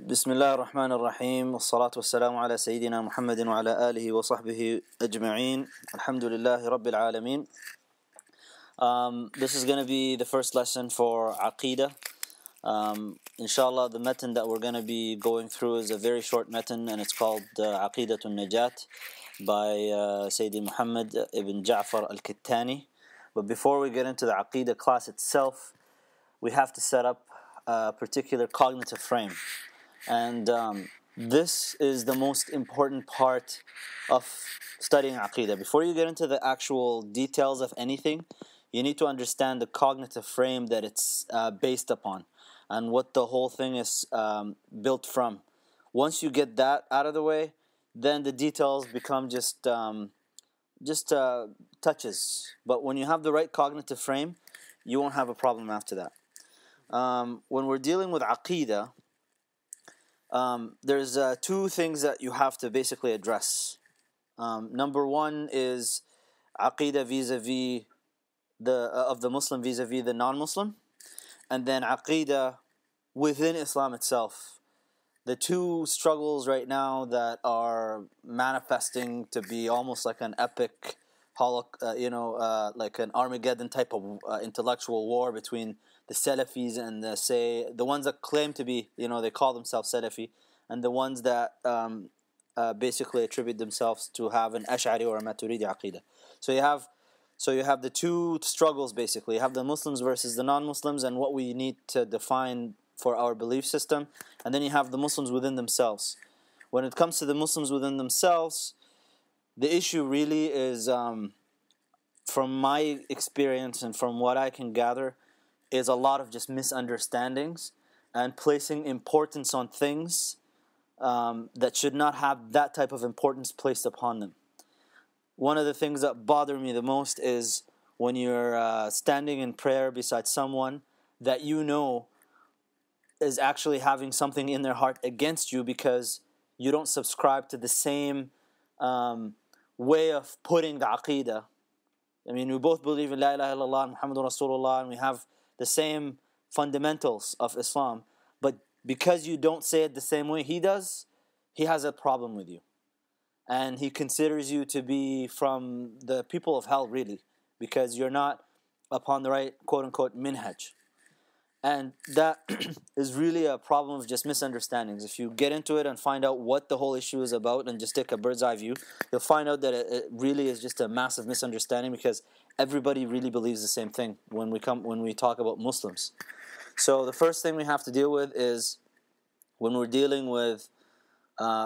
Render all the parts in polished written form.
بسم الله الرحمن الرحيم والصلاة والسلام على سيدنا محمد وعلى آله وصحبه أجمعين الحمد لله رب العالمين. This is going to be the first lesson for Aqidah. Inshallah, the matan that we're going to be going through is a very short matan, and it's called Aqidatun Najat by Sayyidi Muhammad ibn Ja'far al-Kitani. But before we get into the Aqidah class itself, we have to set up a particular cognitive frame. And this is the most important part of studying Aqidah. Before you get into the actual details of anything, you need to understand the cognitive frame that it's based upon and what the whole thing is built from. Once you get that out of the way, then the details become just touches. But when you have the right cognitive frame, you won't have a problem after that. When we're dealing with Aqidah, there's two things that you have to basically address. Number one is Aqidah vis-a-vis of the Muslim vis-a-vis the non-Muslim, and then Aqidah within Islam itself. The two struggles right now that are manifesting to be almost like an epic, like an Armageddon type of intellectual war between the Salafis and the ones that claim to be, they call themselves Salafi, and the ones that basically attribute themselves to have an Ash'ari or a Maturidi Aqidah. So you have the two struggles basically. You have the Muslims versus the non-Muslims and what we need to define for our belief system, and then you have the Muslims within themselves. When it comes to the Muslims within themselves, the issue really is, from my experience and from what I can gather, is a lot of just misunderstandings and placing importance on things that should not have that type of importance placed upon them. One of the things that bother me the most is when you're standing in prayer beside someone that you know is actually having something in their heart against you because you don't subscribe to the same way of putting the Aqidah. I mean, we both believe in La ilaha illallah, Muhammadur Rasulullah, and we have the same fundamentals of Islam, but because you don't say it the same way he does, he has a problem with you. And he considers you to be from the people of hell, really, because you're not upon the right, quote-unquote, minhaj. And that is really a problem of just misunderstandings. If you get into it and find out what the whole issue is about and just take a bird's eye view, you'll find out that it really is just a massive misunderstanding because everybody really believes the same thing when we talk about Muslims. So the first thing we have to deal with is when we're dealing with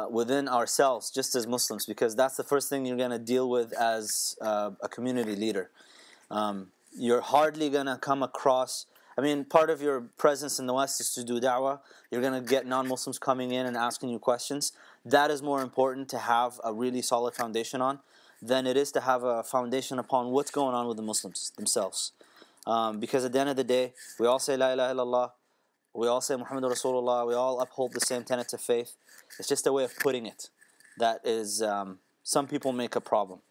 within ourselves, just as Muslims, because that's the first thing you're going to deal with as a community leader. You're hardly going to come across... I mean, part of your presence in the West is to do da'wah. You're going to get non-Muslims coming in and asking you questions. That is more important to have a really solid foundation on than it is to have a foundation upon what's going on with the Muslims themselves. Because at the end of the day, we all say La ilaha illallah, we all say Muhammad Rasulullah, we all uphold the same tenets of faith. It's just a way of putting it that is, some people make a problem.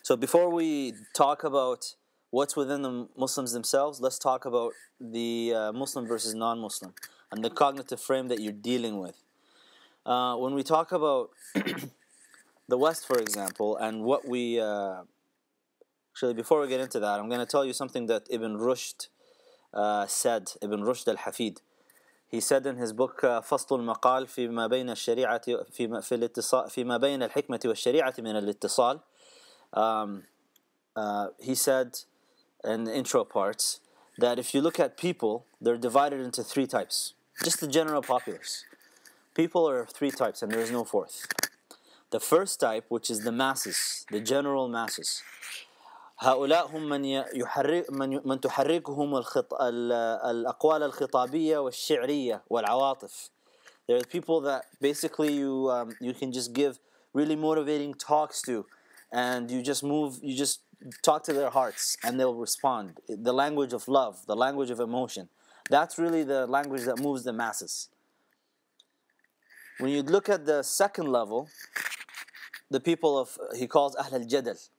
So before we talk about what's within the Muslims themselves, let's talk about the Muslim versus non-Muslim and the cognitive frame that you're dealing with. When we talk about the West, for example, and what we... actually, before we get into that, I'm going to tell you something that Ibn Rushd said, Ibn Rushd al-Hafid. He said in his book, فصل المقال فيما بين الشريعة في الاتصال فيما بين الحكمة والشريعة من الاتصال. He said in the intro parts that if you look at people, they're divided into three types. Just the general populace. People are three types and there is no fourth. The first type, which is the masses, the general masses. هؤلاء هم من تحركهم الأقوال الخطابية والشعرية والعواطف. There are people that basically you can just give really motivating talks to, and you just talk to their hearts and they'll respond. The language of love, the language of emotion. That's really the language that moves the masses. When you look at the second level, the people of, he calls Ahl al-Jadal.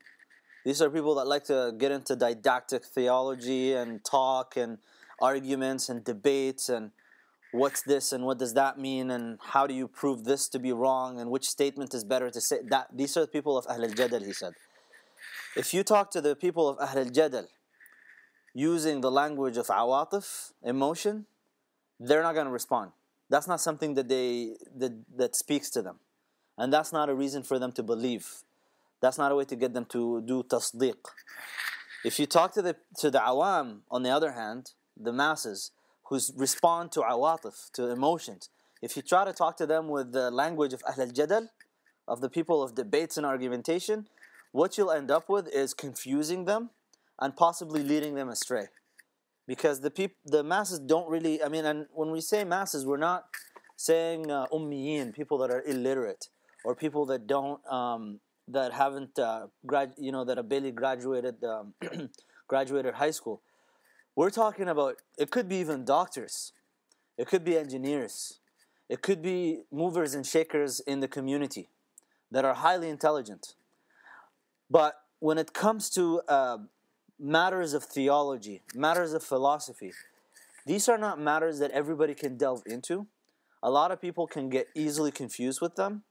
These are people that like to get into didactic theology and talk and arguments and debates and what's this and what does that mean, and how do you prove this to be wrong, and which statement is better to say. That these are the people of Ahl al-Jadal, he said. If you talk to the people of Ahl al-Jadal using the language of awatif, emotion, they're not going to respond. That's not something that speaks to them. And that's not a reason for them to believe. That's not a way to get them to do tasdeeq. If you talk to the awam, on the other hand, the masses, who respond to awatif, to emotions, if you try to talk to them with the language of Ahl al-Jadal, of the people of debates and argumentation, what you'll end up with is confusing them and possibly leading them astray. Because the masses don't really, and when we say masses, we're not saying ummiyin, people that are illiterate, or people that don't, that haven't, that have barely graduated high school. We're talking about, it could be even doctors, it could be engineers, it could be movers and shakers in the community that are highly intelligent. But when it comes to matters of theology, matters of philosophy, these are not matters that everybody can delve into. A lot of people can get easily confused with them.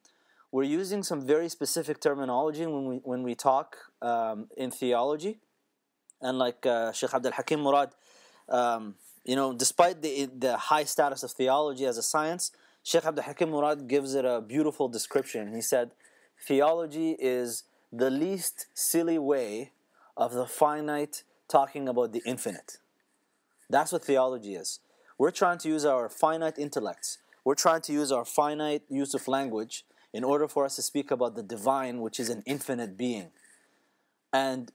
We're using some very specific terminology when we talk in theology. And like Sheikh Abdul Hakim Murad, despite the high status of theology as a science, Sheikh Abdul Hakim Murad gives it a beautiful description. He said, theology is the least silly way of the finite talking about the infinite. That's what theology is. We're trying to use our finite intellects. We're trying to use our finite use of language in order for us to speak about the divine, which is an infinite being. And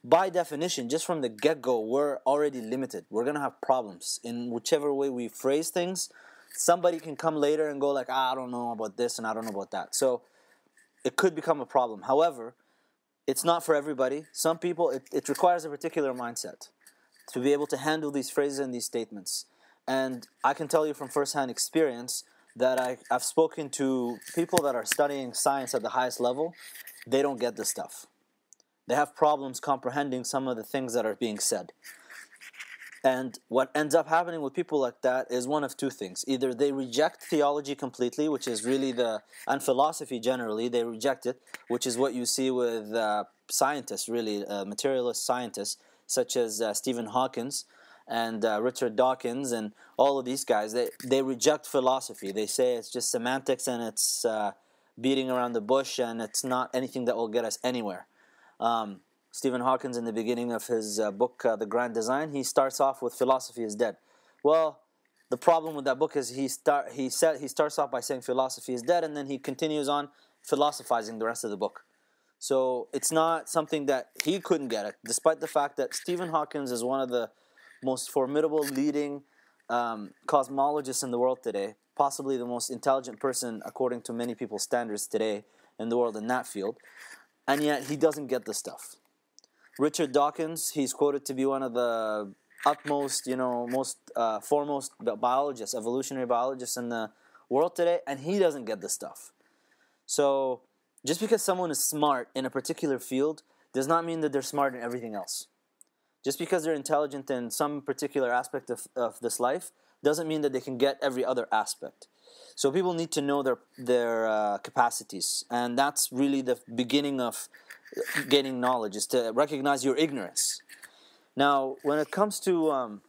by definition, just from the get-go, we're already limited. We're going to have problems. In whichever way we phrase things, somebody can come later and go like, I don't know about this and I don't know about that. So it could become a problem. However, it's not for everybody. Some people, it requires a particular mindset to be able to handle these phrases and these statements. And I can tell you from first-hand experience that I've spoken to people that are studying science at the highest level. They don't get this stuff. They have problems comprehending some of the things that are being said. And what ends up happening with people like that is one of two things. Either they reject theology completely, which is really and philosophy generally, they reject it, which is what you see with scientists, really, materialist scientists, such as Stephen Hawking and Richard Dawkins and all of these guys. They reject philosophy. They say it's just semantics and it's beating around the bush and it's not anything that will get us anywhere. Stephen Hawking, in the beginning of his book, The Grand Design, he starts off with philosophy is dead. Well, the problem with that book is he starts off by saying philosophy is dead, and then he continues on philosophizing the rest of the book. So it's not something that he couldn't get it, despite the fact that Stephen Hawking is one of the most formidable leading cosmologists in the world today, possibly the most intelligent person according to many people's standards today in the world in that field, and yet he doesn't get the stuff. Richard Dawkins, he's quoted to be one of the utmost, most foremost biologists, evolutionary biologists in the world today, and he doesn't get this stuff. So just because someone is smart in a particular field does not mean that they're smart in everything else. Just because they're intelligent in some particular aspect of this life doesn't mean that they can get every other aspect. So people need to know their capacities, and that's really the beginning of gaining knowledge, is to recognize your ignorance. Now, when it comes to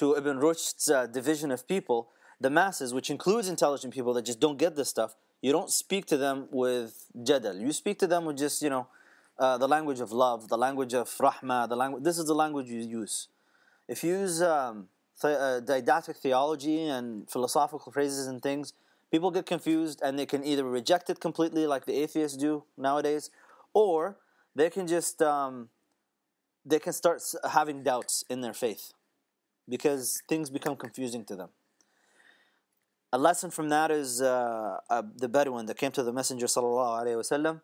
Ibn Rushd's division of people, the masses, which includes intelligent people that just don't get this stuff, you don't speak to them with jadal. You speak to them with just, the language of love, the language of rahmah, this is the language you use. If you use didactic theology and philosophical phrases and things, people get confused and they can either reject it completely like the atheists do nowadays, or they can just they can start having doubts in their faith because things become confusing to them. A lesson from that is the Bedouin that came to the Messenger sallallahu alaihi wasallam,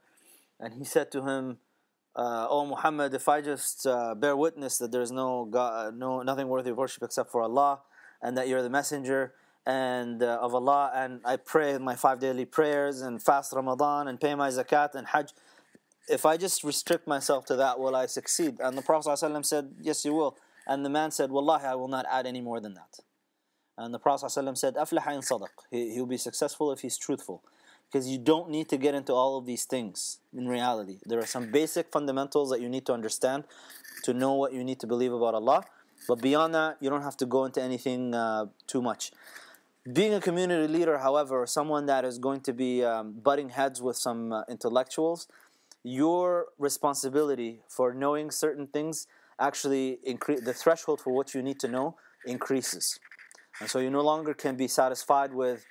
and he said to him, "O Muhammad, if I just bear witness that there is no God, nothing worthy of worship except for Allah, and that you're the messenger and of Allah, and I pray my 5 daily prayers and fast Ramadan and pay my zakat and Hajj, if I just restrict myself to that, will I succeed?" And the Prophet ﷺ said, "Yes, you will." And the man said, "Wallahi, I will not add any more than that." And the Prophet ﷺ said, أفلح إن صدق. He'll be successful if he's truthful. Because you don't need to get into all of these things in reality. There are some basic fundamentals that you need to understand to know what you need to believe about Allah. But beyond that, you don't have to go into anything too much. Being a community leader, however, or someone that is going to be butting heads with some intellectuals, your responsibility for knowing certain things actually increase the threshold for what you need to know increases. And so you no longer can be satisfied with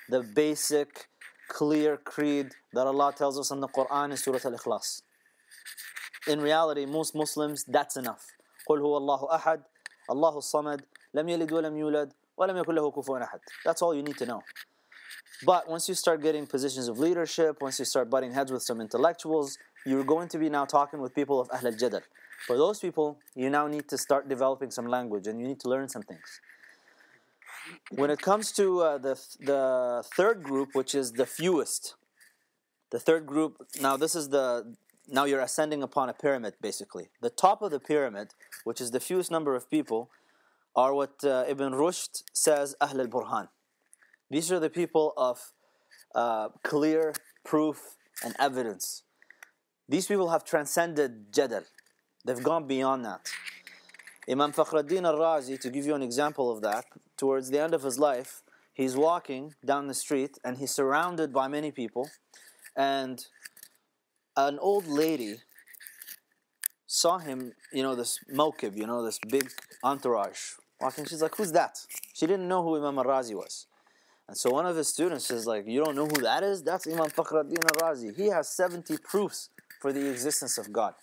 the basic, clear creed that Allah tells us in the Quran in Surah Al-Ikhlas. In reality, most Muslims, that's enough. قُلْ هُوَ اللَّهُ أَحَدٌ اللَّهُ الصَّمَدُ لَمْ يَلِدْ وَلَمْ يُولَدْ وَلَمْ يَكُنْ لَهُ كُفُوًا أَحَدٌ. That's all you need to know. But once you start getting positions of leadership, once you start butting heads with some intellectuals, you're going to be now talking with people of Ahl al-Jadal. For those people, you now need to start developing some language and you need to learn some things. When it comes to the third group, which is the fewest, the third group, now you're ascending upon a pyramid, basically. The top of the pyramid, which is the fewest number of people, are what Ibn Rushd says, Ahl al-Burhan. These are the people of clear proof and evidence. These people have transcended Jadal. They've gone beyond that. Imam Fakhruddin al-Razi, to give you an example of that, towards the end of his life, he's walking down the street and he's surrounded by many people, and an old lady saw him, this mawkib, this big entourage walking. She's like, who's that? She didn't know who Imam al-Razi was. And so one of his students is like, you don't know who that is? That's Imam Fakhruddin al-Razi. He has 70 proofs for the existence of God.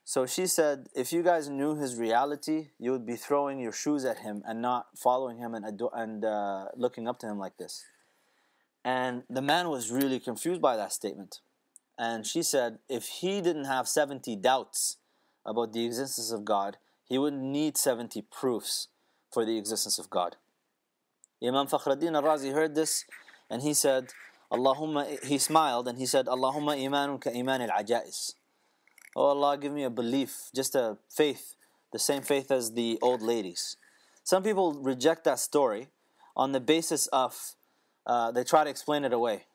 So she said, if you guys knew his reality, you would be throwing your shoes at him and not following him and looking up to him like this. And the man was really confused by that statement. And she said, if he didn't have 70 doubts about the existence of God, he wouldn't need 70 proofs for the existence of God. Imam Fakhruddin al-Razi heard this and he said, he smiled and he said, Allahumma imanun ka iman al-ajais. Oh Allah, give me a belief, just a faith, the same faith as the old ladies. Some people reject that story on the basis of, they try to explain it away.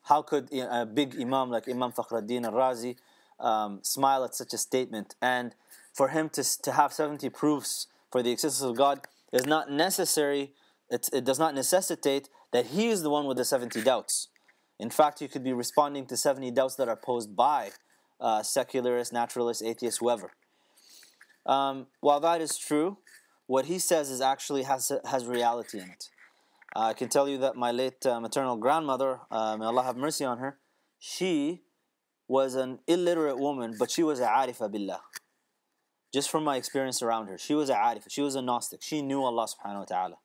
How could a big imam like Imam Fakhruddin al-Razi smile at such a statement? And for him to have 70 proofs for the existence of God is not necessary. It does not necessitate that he is the one with the 70 doubts. In fact, you could be responding to 70 doubts that are posed by secularists, naturalists, atheists, whoever. While that is true, what he says is actually has reality in it. I can tell you that my late maternal grandmother, may Allah have mercy on her, she was an illiterate woman, but she was a arifa billah. Just from my experience around her, she was a arifa, she was a Gnostic, she knew Allah subhanahu wa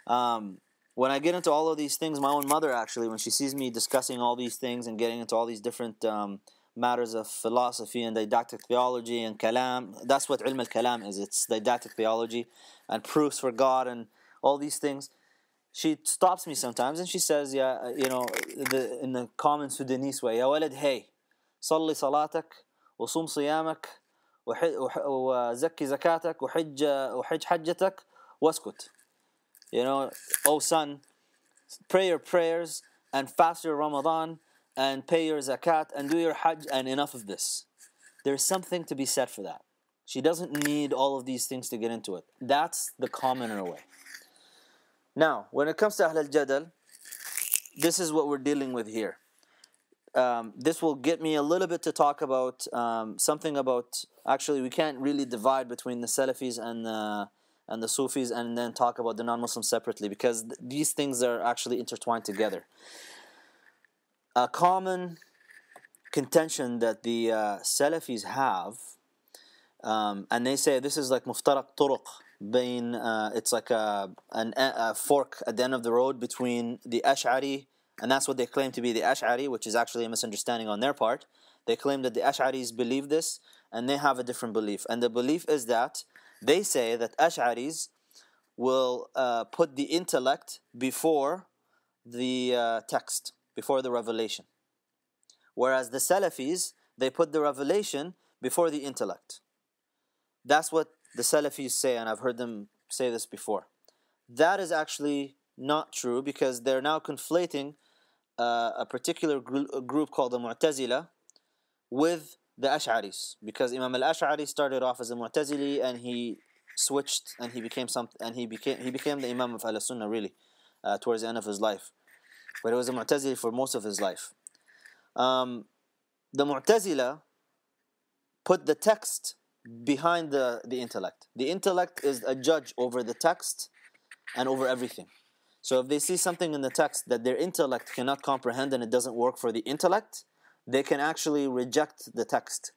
ta'ala. When I get into all of these things, my own mother actually, when she sees me discussing all these things and getting into all these different matters of philosophy and didactic theology and kalam, that's what ilm al-kalam is. It's didactic theology and proofs for God and all these things. She stops me sometimes and she says, in the common Sudanese way, Ya walad, hey, salli salatak, wa sum siyamak, wa zakki zakatak, wa hijj hajjatak, waskut. Oh son, pray your prayers and fast your Ramadan and pay your zakat and do your hajj, and enough of this. There's something to be said for that. She doesn't need all of these things to get into it. That's the commoner way. Now, when it comes to Ahl al-Jadal, this is what we're dealing with here. This will get me a little bit to talk about something about, actually we can't really divide between the Salafis and the Sufis and then talk about the non-Muslims separately, because these things are actually intertwined together. A common contention that the Salafis have, and they say this is like muftaraq turuq, it's like a fork at the end of the road between the Ash'ari, and that's what they claim to be the Ash'ari, which is actually a misunderstanding on their part. They claim that the Ash'aris believe this, and they have a different belief. And the belief is that they say that Ash'aris will put the intellect before the text, before the revelation. Whereas the Salafis, they put the revelation before the intellect. That's what the Salafis say, and I've heard them say this before. that is actually not true, because they're now conflating a particular group called the Mu'tazila with the Ash'aris, because Imam al-Ash'ari started off as a Mu'tazili and he switched and he became the Imam of Al-Sunnah really towards the end of his life, but he was a Mu'tazili for most of his life. The Mu'tazila put the text behind the intellect. The intellect is a judge over the text and over everything. So if they see something in the text that their intellect cannot comprehend and it doesn't work for the intellect, they can actually reject the text.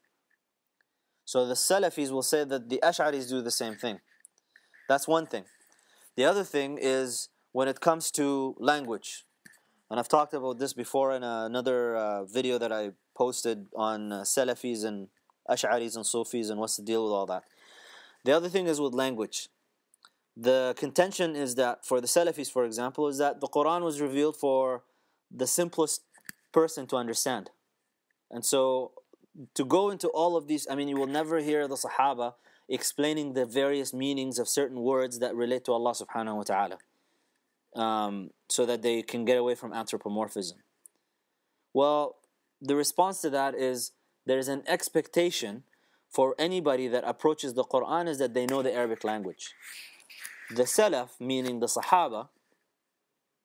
So the Salafis will say that the Ash'aris do the same thing. That's one thing. The other thing is when it comes to language. And I've talked about this before in another video that I posted on Salafis and Ash'aris and Sufis and what's the deal with all that. The other thing is with language. The contention is that for the Salafis, for example, is that the Quran was revealed for the simplest person to understand. And so to go into all of these, I mean, you will never hear the Sahaba explaining the various meanings of certain words that relate to Allah subhanahu wa ta'ala, so that they can get away from anthropomorphism. Well, the response to that is there's an expectation for anybody that approaches the Quran is that they know the Arabic language. The Salaf, meaning the Sahaba,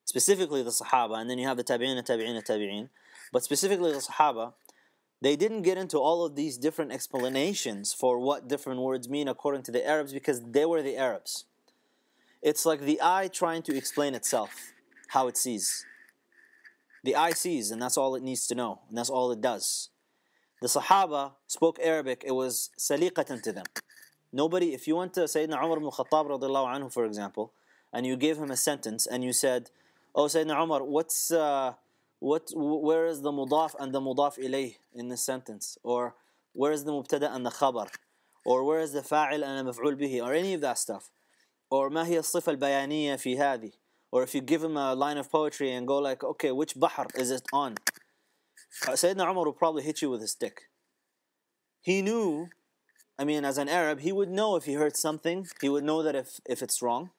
specifically the Sahaba, and then you have the Tabi'in, but specifically the Sahaba, they didn't get into all of these different explanations for what different words mean according to the Arabs, because they were the Arabs. It's like the eye trying to explain itself, how it sees. The eye sees, and that's all it needs to know, and that's all it does. The Sahaba spoke Arabic, it was saliqatan to them. Nobody, if you went to Sayyidina Umar ibn Khattab radiallahu anhu, for example, and you gave him a sentence and you said, "Oh Sayyidina Umar, where is the mudaf and the mudaf ilayh in this sentence?" Or where is the mubtada and the khabar? Or where is the fa'il and the maf'ul bihi? Or any of that stuff. Or ما هي الصفة البيانية في هذه? Or if you give him a line of poetry and go like, okay, which bahr is it on? Sayyidina Umar would probably hit you with a stick. He knew, I mean, as an Arab, he would know if he heard something. He would know that if it's wrong.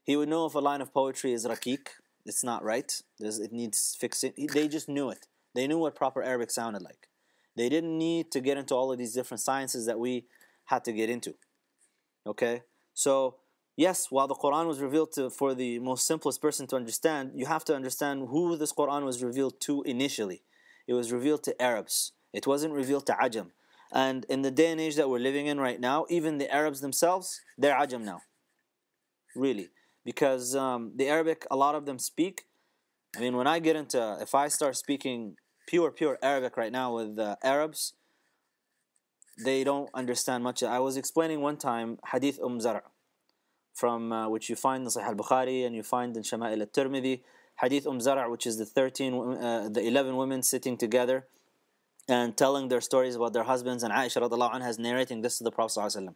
He would know if a line of poetry is raqiq, it's not right, it needs fixing. They just knew it. They knew what proper Arabic sounded like. They didn't need to get into all of these different sciences that we had to get into. Okay? So, yes, while the Quran was revealed for the most simplest person to understand, you have to understand who this Quran was revealed to initially. It was revealed to Arabs. It wasn't revealed to Ajam. And in the day and age that we're living in right now, even the Arabs themselves, they're Ajam now. Really. Because the Arabic, a lot of them speak. I mean, when I get into, if I start speaking pure Arabic right now with Arabs, they don't understand much. I was explaining one time Hadith Zar', from which you find in Sahih al-Bukhari and you find in Shama'il al-Tirmidhi. Hadith Zar', which is the 11 women sitting together and telling their stories about their husbands, and Aisha radiallahu anha is narrating this to the Prophet sallallahu alaihi wasallam.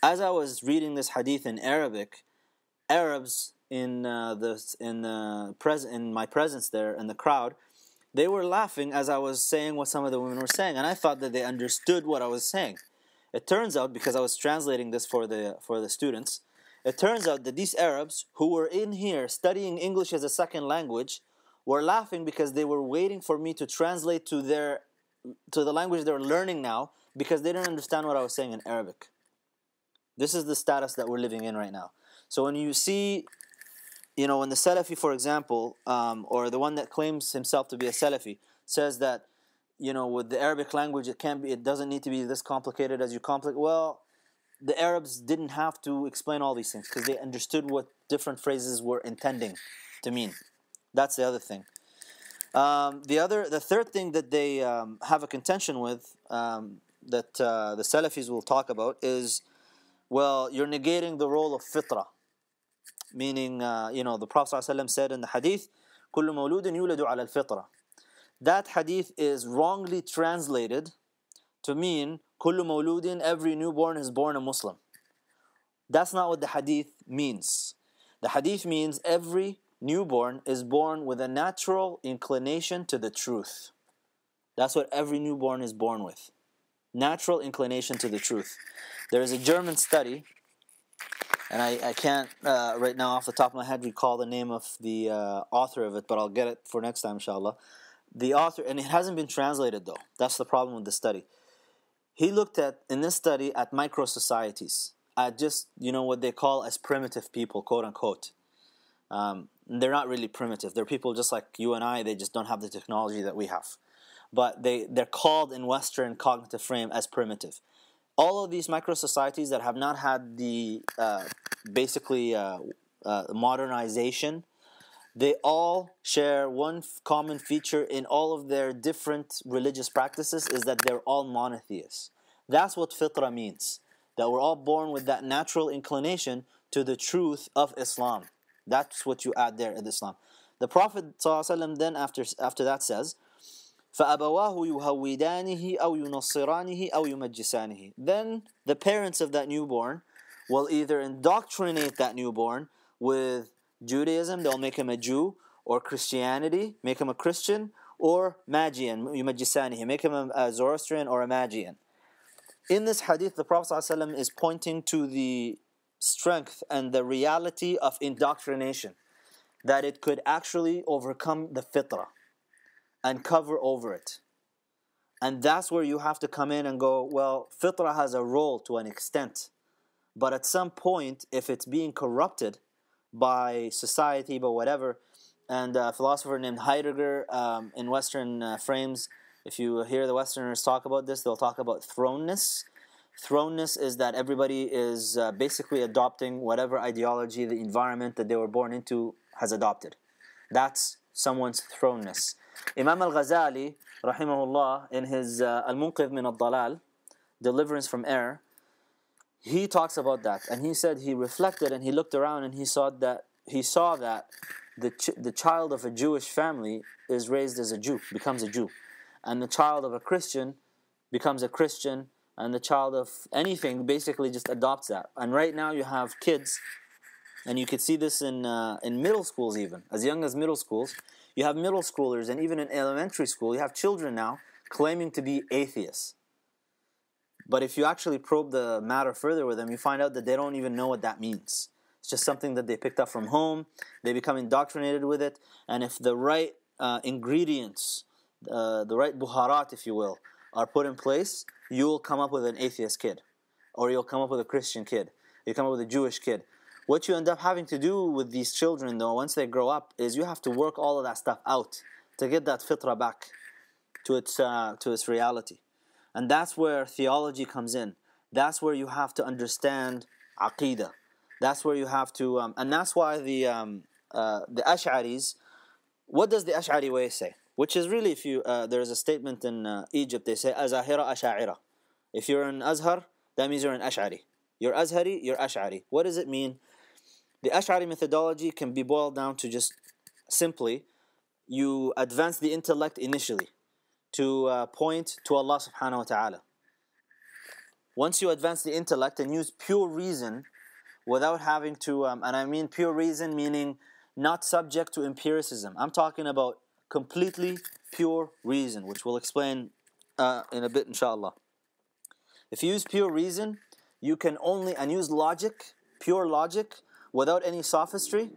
As I was reading this hadith in Arabic, Arabs in my presence there in the crowd, they were laughing as I was saying what some of the women were saying, and I thought that they understood what I was saying. It turns out, because I was translating this for the students, it turns out that these Arabs who were in here studying English as a second language were laughing because they were waiting for me to translate to the language they're learning now, because they didn't understand what I was saying in Arabic. This is the status that we're living in right now. So when you see, when the Salafi, for example, or the one that claims himself to be a Salafi, says that, with the Arabic language, it doesn't need to be this complicated as you complicate. Well, the Arabs didn't have to explain all these things because they understood what different phrases were intending to mean. That's the other thing. The third thing that they have a contention with, that the Salafis will talk about, is, well, you're negating the role of fitrah. Meaning, the Prophet ﷺ said in the hadith, كُلُّ مَوْلُودٍ يُولَدُ عَلَى الْفِطْرَةِ. That hadith is wrongly translated to mean, كُلُّ مَوْلُودٍ, every newborn is born a Muslim. That's not what the hadith means. The hadith means every newborn is born with a natural inclination to the truth. That's what every newborn is born with. Natural inclination to the truth. There is a German study And I can't right now off the top of my head recall the name of the author of it, but I'll get it for next time, inshallah. The author, and it hasn't been translated though. That's the problem with the study. He looked at, in this study, at micro societies, at just, what they call as primitive people, quote unquote. They're not really primitive. They're people just like you and I. They just don't have the technology that we have. But they're called in Western cognitive frame as primitive. All of these micro societies that have not had the modernization, they all share one common feature in all of their different religious practices, is that they're all monotheists. That's what fitra means. That we're all born with that natural inclination to the truth of Islam. That's what you add there in Islam. The Prophet ﷺ then after that says, فَأَبَوَاهُ يُهَوِّدَانِهِ أَوْ يُنَصِّرَانِهِ أَوْ يُمَجِّسَانِهِ. Then the parents of that newborn will either indoctrinate that newborn with Judaism, they'll make him a Jew, or Christianity, make him a Christian, or Magian, يُمَجِّسَانِهِ, make him a Zoroastrian or a Magian. In this hadith, the Prophet ﷺ is pointing to the strength and the reality of indoctrination, that it could actually overcome the fitrah and cover over it. And that's where you have to come in and go, well, fitrah has a role to an extent, but at some point, if it's being corrupted by society, by whatever, and a philosopher named Heidegger in Western frames, if you hear the Westerners talk about this, they'll talk about thrownness. Thrownness is that everybody is basically adopting whatever ideology the environment that they were born into has adopted. That's someone's thrownness. Imam al-Ghazali, rahimahullah, in his Al-Munqidh min al-Dalal, Deliverance from Error, he talks about that. And he said he reflected and he looked around and he saw that the child of a Jewish family is raised as a Jew, becomes a Jew. And the child of a Christian becomes a Christian, and the child of anything basically just adopts that. And right now you have kids, and you could see this in middle schools even, as young as middle schools. You have middle schoolers, and even in elementary school, you have children now claiming to be atheists. But if you actually probe the matter further with them, you find out that they don't even know what that means. It's just something that they picked up from home. They become indoctrinated with it. And if the right ingredients, the right buharat, if you will, are put in place, you'll come up with an atheist kid. Or you'll come up with a Christian kid. You'll come up with a Jewish kid. What you end up having to do with these children, though, once they grow up, is you have to work all of that stuff out to get that fitrah back to its reality. And that's where theology comes in. That's where you have to understand aqeedah. That's where you have to, and that's why the Ash'aris, what does the Ash'ari way say? Which is really, if you, there's a statement in Egypt, they say, Azahira Ash'a'ira. If you're an Azhar, that means you're an Ash'ari. You're Azhari, you're Ash'ari. What does it mean? The Ash'ari methodology can be boiled down to just simply, you advance the intellect initially to point to Allah subhanahu wa ta'ala. Once you advance the intellect and use pure reason without having to, and I mean pure reason meaning not subject to empiricism. I'm talking about completely pure reason, which we'll explain in a bit, inshallah. If you use pure reason, you can only, and use logic, pure logic, without any sophistry,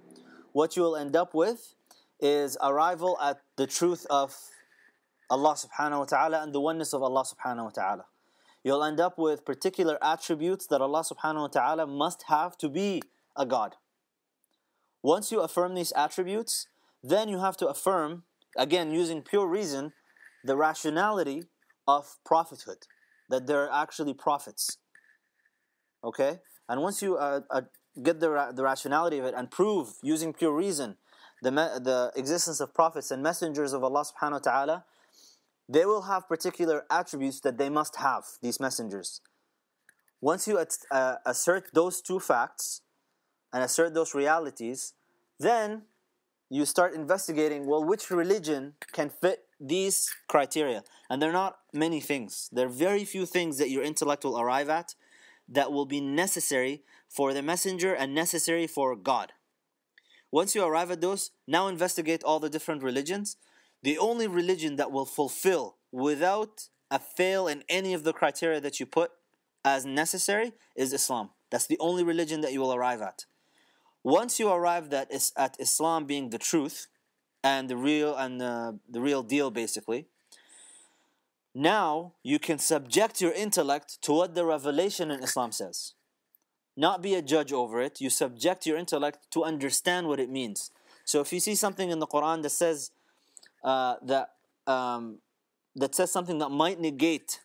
what you will end up with is arrival at the truth of Allah subhanahu wa ta'ala and the oneness of Allah subhanahu wa ta'ala. You'll end up with particular attributes that Allah subhanahu wa ta'ala must have to be a God. Once you affirm these attributes, then you have to affirm, again using pure reason, the rationality of prophethood, that there are actually prophets. Okay? And once you get the rationality of it and prove using pure reason the existence of prophets and messengers of Allah subhanahu wa ta'ala, they will have particular attributes that they must have, these messengers. Once you assert those two facts and assert those realities, then you start investigating, well, which religion can fit these criteria? And there are not many things. There are very few things that your intellect will arrive at that will be necessary for the messenger and necessary for God. Once you arrive at those, now investigate all the different religions. The only religion that will fulfill without a fail in any of the criteria that you put as necessary is Islam. That's the only religion that you will arrive at. Once you arrive at Islam being the truth and the real deal, basically, now you can subject your intellect to what the revelation in Islam says. Not be a judge over it. You subject your intellect to understand what it means. So if you see something in the Quran that says that says something that might negate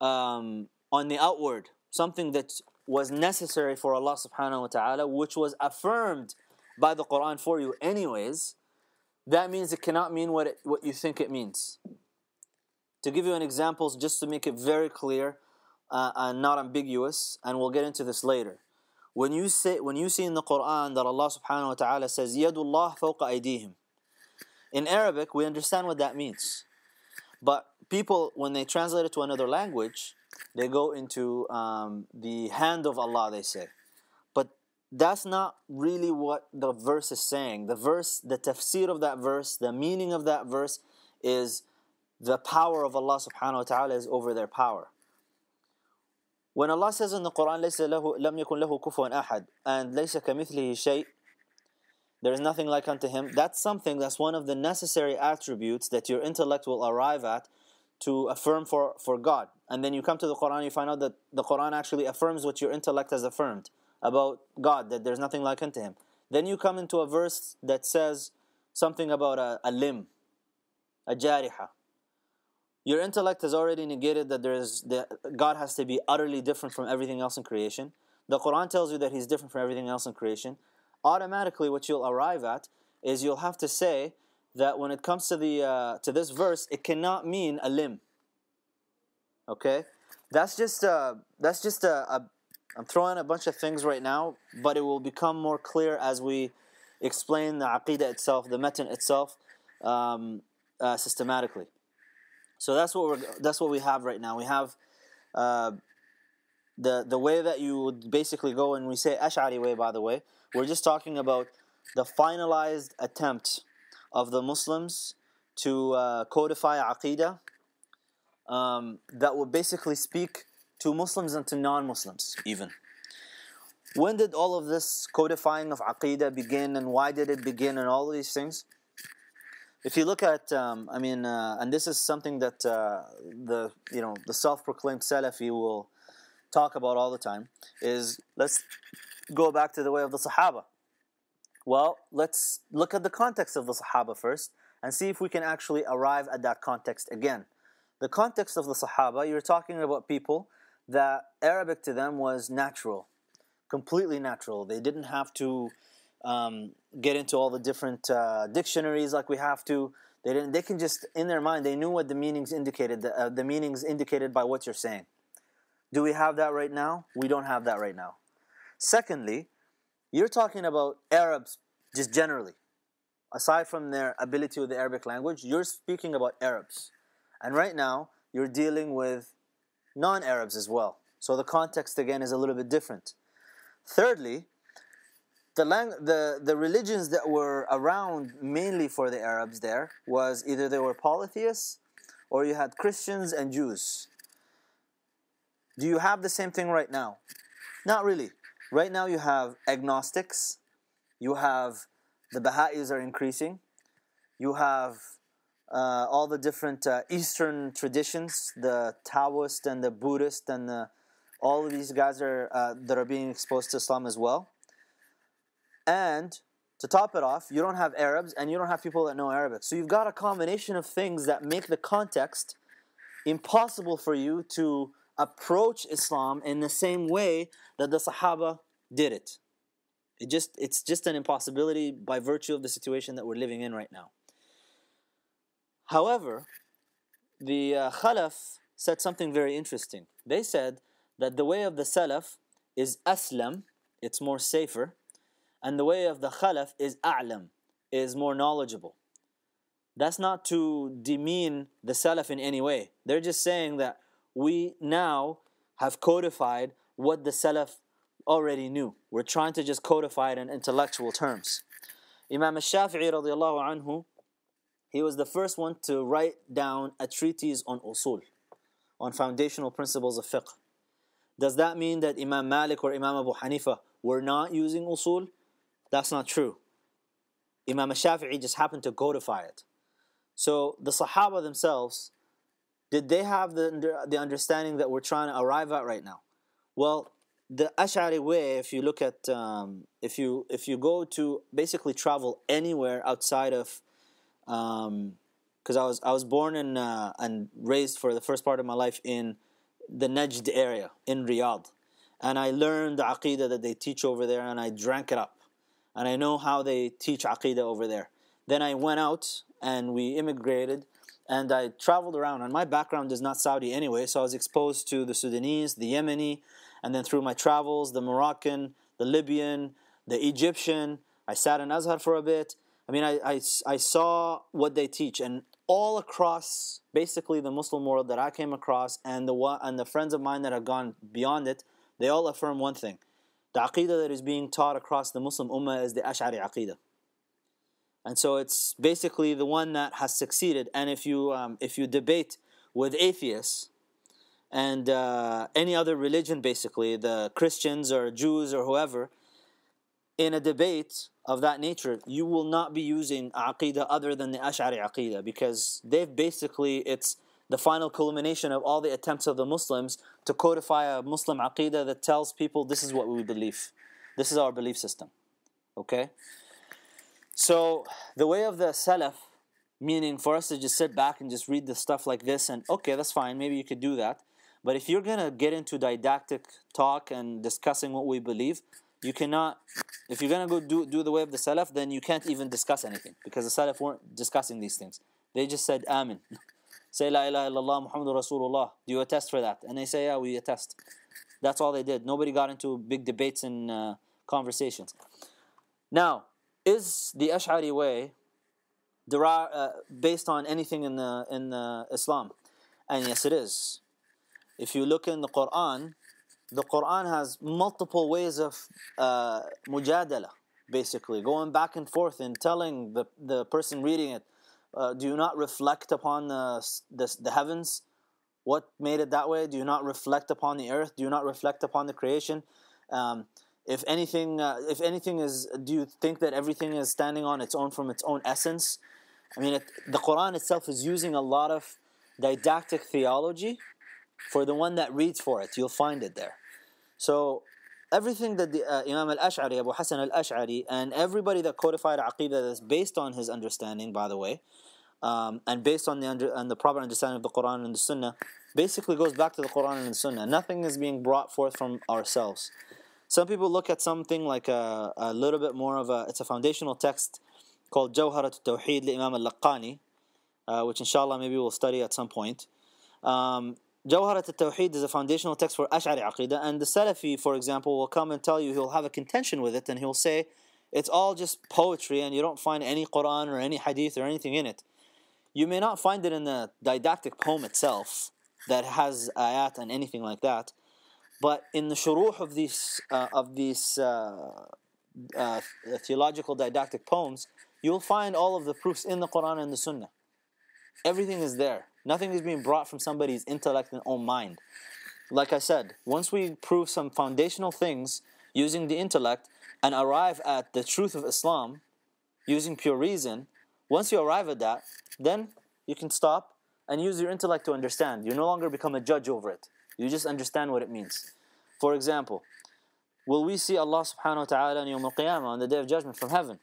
on the outward something that was necessary for Allah subhanahu wa ta'ala, which was affirmed by the Quran for you anyways, that means it cannot mean what you think it means. To give you an example, just to make it very clear and not ambiguous, and we'll get into this later. When you see in the Quran that Allah subhanahu wa ta'ala says, Yadullah fawqa aydihim. In Arabic, we understand what that means. But people, when they translate it to another language, they go into the hand of Allah, they say. But that's not really what the verse is saying. The tafsir of that verse, the meaning of that verse is the power of Allah subhanahu wa ta'ala is over their power. When Allah says in the Quran, لَمْ يَكُنْ لَهُ كُفُوًا أَحَدٌ and لَيْسَ كَمِثْلِهِ شَيْءٍ, there is nothing like unto him, that's something, that's one of the necessary attributes that your intellect will arrive at to affirm for God. And then you come to the Quran, you find out that the Quran actually affirms what your intellect has affirmed about God, that there's nothing like unto him. Then you come into a verse that says something about a limb, a jariha. Your intellect has already negated that God has to be utterly different from everything else in creation. The Quran tells you that He's different from everything else in creation. Automatically, what you'll arrive at is you'll have to say that when it comes to this verse, it cannot mean a limb. Okay, that's just I'm throwing a bunch of things right now, but it will become more clear as we explain the aqidah itself, the matan itself, systematically. So that's what we have right now. We have the way that you would basically go, and we say Ash'ari way, by the way. We're just talking about the finalized attempt of the Muslims to codify aqidah that will basically speak to Muslims and to non-Muslims even. When did all of this codifying of aqidah begin, and why did it begin, and all of these things? If you look at, and this is something that the self-proclaimed Salafi will talk about all the time, is let's go back to the way of the Sahaba. Well, let's look at the context of the Sahaba first and see if we can actually arrive at that context again. The context of the Sahaba, you're talking about people that Arabic to them was natural, completely natural. They didn't have to get into all the different dictionaries like we have to. They can just, in their mind, they knew what the meanings indicated, the meanings indicated by what you're saying. Do we have that right now? We don't have that right now. Secondly, you're talking about Arabs just generally. Aside from their ability with the Arabic language, you're speaking about Arabs. And right now, you're dealing with non-Arabs as well. So the context, again, is a little bit different. Thirdly, the religions that were around mainly for the Arabs there was either they were polytheists or you had Christians and Jews. Do you have the same thing right now? Not really. Right now you have agnostics, you have the Baha'is are increasing, you have all the different Eastern traditions, the Taoist and the Buddhist and all of these guys that are being exposed to Islam as well. And to top it off, you don't have Arabs and you don't have people that know Arabic. So you've got a combination of things that make the context impossible for you to approach Islam in the same way that the Sahaba did it. It's just an impossibility by virtue of the situation that we're living in right now. However, the Khalaf said something very interesting. They said that the way of the Salaf is aslam, it's more safer, and the way of the Khalaf is a'lam, is more knowledgeable. That's not to demean the Salaf in any way. They're just saying that we now have codified what the Salaf already knew. We're trying to just codify it in intellectual terms. Imam al-Shafi'i radiallahu anhu, he was the first one to write down a treatise on usul, on foundational principles of fiqh. Does that mean that Imam Malik or Imam Abu Hanifa were not using usul? That's not true. Imam al-Shafi'i just happened to codify it. So the Sahaba themselves, did they have the understanding that we're trying to arrive at right now? Well, the Ash'ari way, if you look at, if you go to basically travel anywhere outside of, because I was born in and raised for the first part of my life in the Najd area in Riyadh, and I learned the Aqidah that they teach over there, and I drank it up, and I know how they teach Aqidah over there. Then I went out and we immigrated, and I traveled around, and my background is not Saudi anyway, so I was exposed to the Sudanese, the Yemeni, and then through my travels, the Moroccan, the Libyan, the Egyptian. I sat in Azhar for a bit. I mean, I saw what they teach, and all across basically the Muslim world that I came across, and the friends of mine that have gone beyond it, they all affirm one thing: the Aqidah that is being taught across the Muslim Ummah is the Ash'ari Aqidah. And so it's basically the one that has succeeded. And if you debate with atheists and any other religion, basically the Christians or Jews or whoever, in a debate of that nature, you will not be using Aqidah other than the Ash'ari Aqidah, because they've basically, it's the final culmination of all the attempts of the Muslims to codify a Muslim Aqidah that tells people this is what we believe. This is our belief system. Okay? So the way of the Salaf, meaning for us to just sit back and just read the stuff like this, and okay, that's fine, maybe you could do that. But if you're going to get into didactic talk and discussing what we believe, you cannot, if you're going to go do the way of the Salaf, then you can't even discuss anything, because the Salaf weren't discussing these things. They just said, Amin. Say, La ilaha illallah, Muhammadur Rasulullah. Do you attest for that? And they say, yeah, we attest. That's all they did. Nobody got into big debates and conversations. Now, is the Ash'ari way based on anything in the Islam? And yes, it is. If you look in the Quran has multiple ways of mujadala, basically going back and forth and telling the person reading it, do you not reflect upon the heavens? What made it that way? Do you not reflect upon the earth? Do you not reflect upon the creation? If anything is, do you think that everything is standing on its own from its own essence? I mean, the Quran itself is using a lot of didactic theology. For the one that reads for it, you'll find it there. So everything that the Imam al-Ash'ari, Abu Hassan al-Ash'ari, and everybody that codified Aqidah that's based on his understanding, by the way, and based on the proper understanding of the Quran and the Sunnah, basically goes back to the Quran and the Sunnah. Nothing is being brought forth from ourselves. Some people look at something like a little bit more of it's a foundational text called Jawharat al-Tawheed li Imam al-Laqani, which inshallah maybe we'll study at some point. Jawharat al-Tawheed is a foundational text for Ash'ari Aqidah, and the Salafi, for example, will come and tell you, he'll have a contention with it, and he'll say, it's all just poetry, and you don't find any Quran or any Hadith or anything in it. You may not find it in the didactic poem itself that has ayat and anything like that, but in the shuruh of these theological didactic poems, you'll find all of the proofs in the Quran and the Sunnah. Everything is there. Nothing is being brought from somebody's intellect and own mind. Like I said, once we prove some foundational things using the intellect and arrive at the truth of Islam using pure reason, once you arrive at that, then you can stop and use your intellect to understand. You no longer become a judge over it. You just understand what it means. For example, will we see Allah subhanahu wa ta'ala on Yawm al-Qiyamah, on the Day of Judgment, from heaven?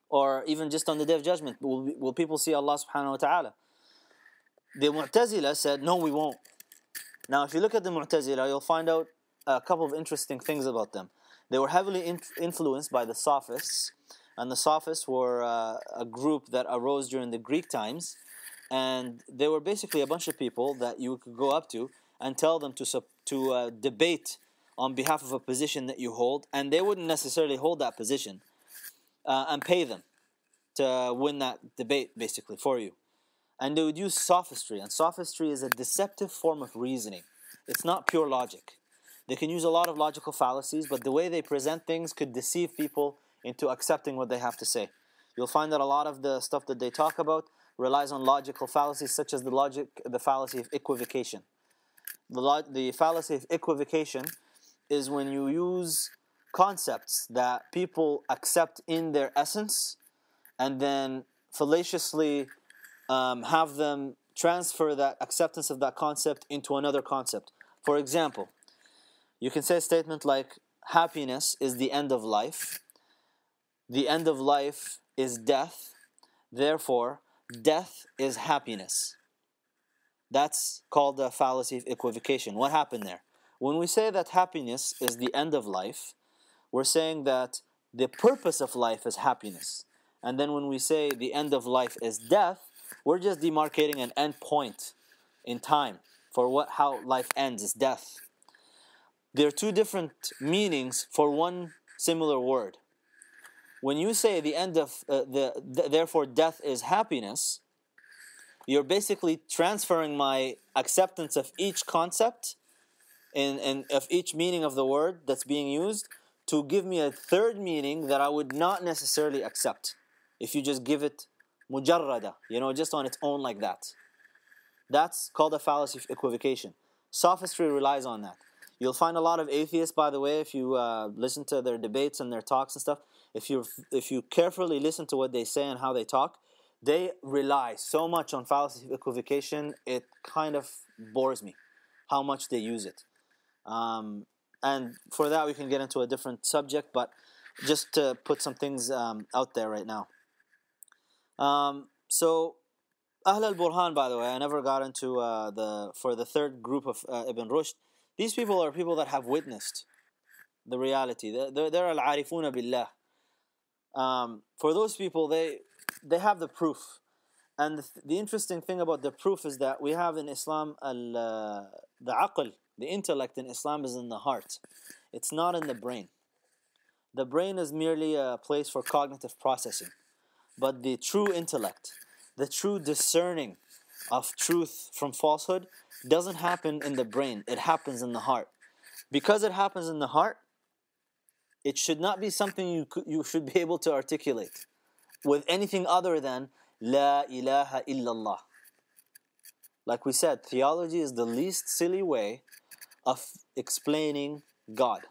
Or even just on the Day of Judgment, will people see Allah subhanahu wa ta'ala? The Mu'tazila said, no, we won't. Now, if you look at the Mu'tazila, you'll find out a couple of interesting things about them. They were heavily influenced by the Sophists, and the Sophists were a group that arose during the Greek times, and they were basically a bunch of people that you could go up to and tell them to debate on behalf of a position that you hold, and they wouldn't necessarily hold that position, and pay them to win that debate, basically, for you. And they would use sophistry, and sophistry is a deceptive form of reasoning. It's not pure logic. They can use a lot of logical fallacies, but the way they present things could deceive people into accepting what they have to say. You'll find that a lot of the stuff that they talk about relies on logical fallacies, such as the fallacy of equivocation. The fallacy of equivocation is when you use concepts that people accept in their essence and then fallaciously have them transfer that acceptance of that concept into another concept. For example, you can say a statement like, happiness is the end of life. The end of life is death. Therefore, death is happiness. That's called the fallacy of equivocation. What happened there? When we say that happiness is the end of life, we're saying that the purpose of life is happiness. And then when we say the end of life is death, we're just demarcating an end point in time for how life ends, is death. There are two different meanings for one similar word. When you say the end of therefore death is happiness, you're basically transferring my acceptance of each concept and of each meaning of the word that's being used to give me a third meaning that I would not necessarily accept if you just give it mujarrada, just on its own like that. That's called a fallacy of equivocation. Sophistry relies on that. You'll find a lot of atheists, by the way, if you listen to their debates and their talks and stuff, if you carefully listen to what they say and how they talk, they rely so much on fallacy of equivocation, it kind of bores me how much they use it. And for that we can get into a different subject, but just to put some things out there right now. So Ahl al-Burhan, by the way, I never got into for the third group of Ibn Rushd. These people are people that have witnessed the reality. They're al-arifuna billah. For those people, they have the proof. And the interesting thing about the proof is that we have in Islam the aql, the intellect in Islam is in the heart. It's not in the brain. The brain is merely a place for cognitive processing. But the true intellect, the true discerning of truth from falsehood doesn't happen in the brain. It happens in the heart. Because it happens in the heart, it should not be something you should be able to articulate with anything other than La ilaha illallah. Like we said, theology is the least silly way of explaining God,